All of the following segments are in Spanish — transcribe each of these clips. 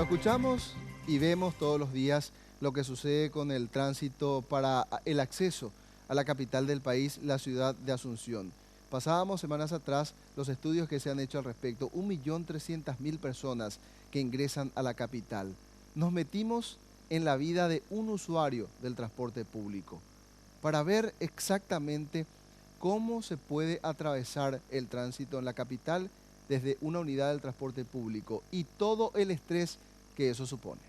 Escuchamos y vemos todos los días lo que sucede con el tránsito para el acceso a la capital del país, la ciudad de Asunción. Pasábamos semanas atrás los estudios que se han hecho al respecto, 1.300.000 personas que ingresan a la capital. Nos metimos en la vida de un usuario del transporte público para ver exactamente cómo se puede atravesar el tránsito en la capital desde una unidad del transporte público y todo el estrés que eso supone.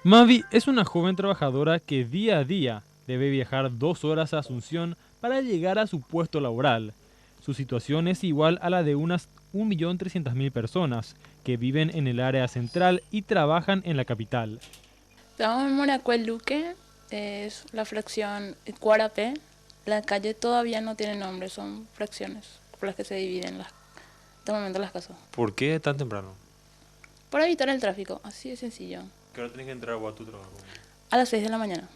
Mavi es una joven trabajadora que día a día debe viajar 2 horas a Asunción para llegar a su puesto laboral. Su situación es igual a la de unas 1.300.000 personas que viven en el área central y trabajan en la capital. Estamos en Moracuel Luque, es la fracción Cuarapé. La calle todavía no tiene nombre, son fracciones por las que se dividen de momento las casas. ¿Por qué tan temprano? Para evitar el tráfico, así de sencillo. ¿Qué hora tenés que entrar vos a tu trabajo? A las 6 de la mañana.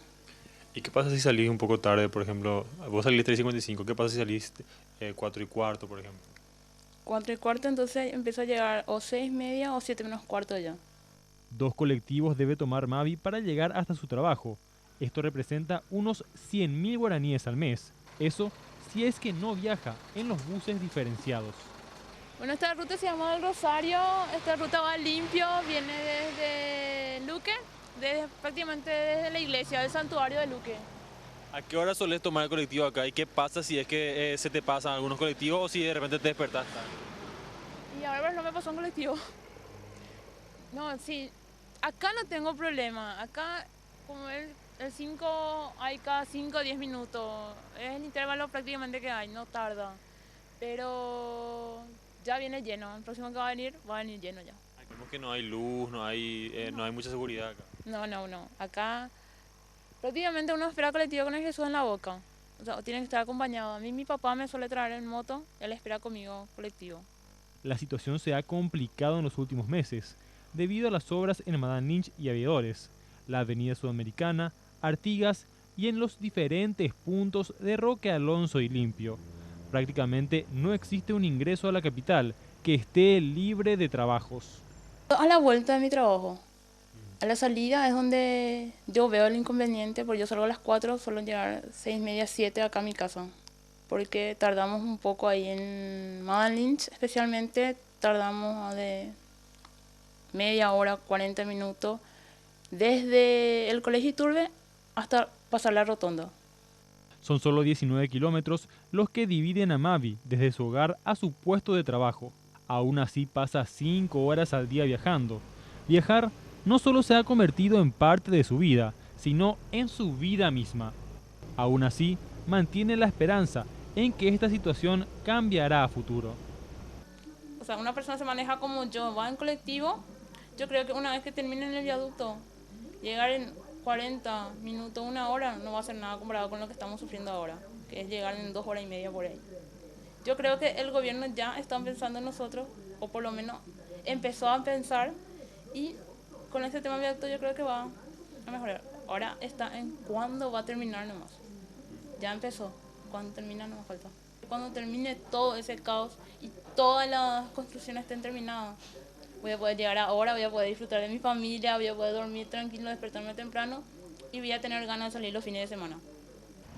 ¿Y qué pasa si salís un poco tarde, por ejemplo? Vos salís 3:55, ¿qué pasa si salís 4:15, por ejemplo? 4:15, entonces empiezo a llegar o 6:30 o 7 menos cuarto ya. 2 colectivos debe tomar Mavi para llegar hasta su trabajo. Esto representa unos 100.000 guaraníes al mes. Eso si es que no viaja en los buses diferenciados. Bueno, esta ruta se llama El Rosario, esta ruta va limpio, viene desde Luque, prácticamente desde la iglesia, del santuario de Luque. ¿A qué hora solés tomar el colectivo acá? ¿Y qué pasa si es que se te pasan algunos colectivos o si de repente te despertás tarde? Y ahora no me pasó un colectivo. No, sí, acá no tengo problema. Acá, como el 5 hay cada 5 o 10 minutos. Es el intervalo prácticamente que hay, no tarda. Pero ya viene lleno. El próximo que va a venir lleno ya. Vemos que no hay luz, no hay mucha seguridad acá. No. Acá prácticamente uno espera colectivo con el Jesús en la boca. O sea, tiene que estar acompañado. A mí mi papá me suele traer en moto, él espera conmigo colectivo. La situación se ha complicado en los últimos meses, debido a las obras en Madame Lynch y Aviadores, la Avenida Sudamericana, Artigas y en los diferentes puntos de Roque Alonso y Limpio. Prácticamente no existe un ingreso a la capital que esté libre de trabajos. A la vuelta de mi trabajo, a la salida es donde yo veo el inconveniente, porque yo salgo a las 4, suelo llegar 6:30, 7 acá a mi casa. Porque tardamos un poco ahí en Madame Lynch, especialmente tardamos de media hora, 40 minutos, desde el Colegio Iturbe hasta pasar la rotonda. Son solo 19 kilómetros los que dividen a Mavi desde su hogar a su puesto de trabajo. Aún así pasa 5 horas al día viajando. Viajar no solo se ha convertido en parte de su vida, sino en su vida misma. Aún así, mantiene la esperanza en que esta situación cambiará a futuro. O sea, una persona se maneja como yo, va en colectivo. Yo creo que una vez que termine en el viaducto, llegar en 40 minutos, 1 hora, no va a ser nada comparado con lo que estamos sufriendo ahora, que es llegar en 2 horas y media por ahí. Yo creo que el gobierno ya está pensando en nosotros, o por lo menos empezó a pensar, y con este tema del viaducto yo creo que va a mejorar. Ahora está en cuándo va a terminar nomás. Ya empezó, cuando termina no me falta. Cuando termine todo ese caos y todas las construcciones estén terminadas, voy a poder llegar ahora, voy a poder disfrutar de mi familia, voy a poder dormir tranquilo, despertarme temprano y voy a tener ganas de salir los fines de semana.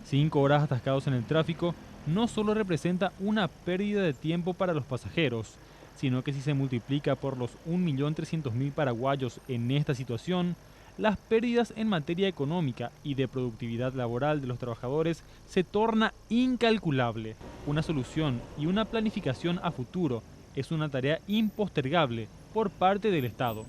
5 horas atascados en el tráfico no solo representa una pérdida de tiempo para los pasajeros, sino que si se multiplica por los 1.300.000 paraguayos en esta situación, las pérdidas en materia económica y de productividad laboral de los trabajadores se torna incalculable. Una solución y una planificación a futuro es una tarea impostergable por parte del Estado.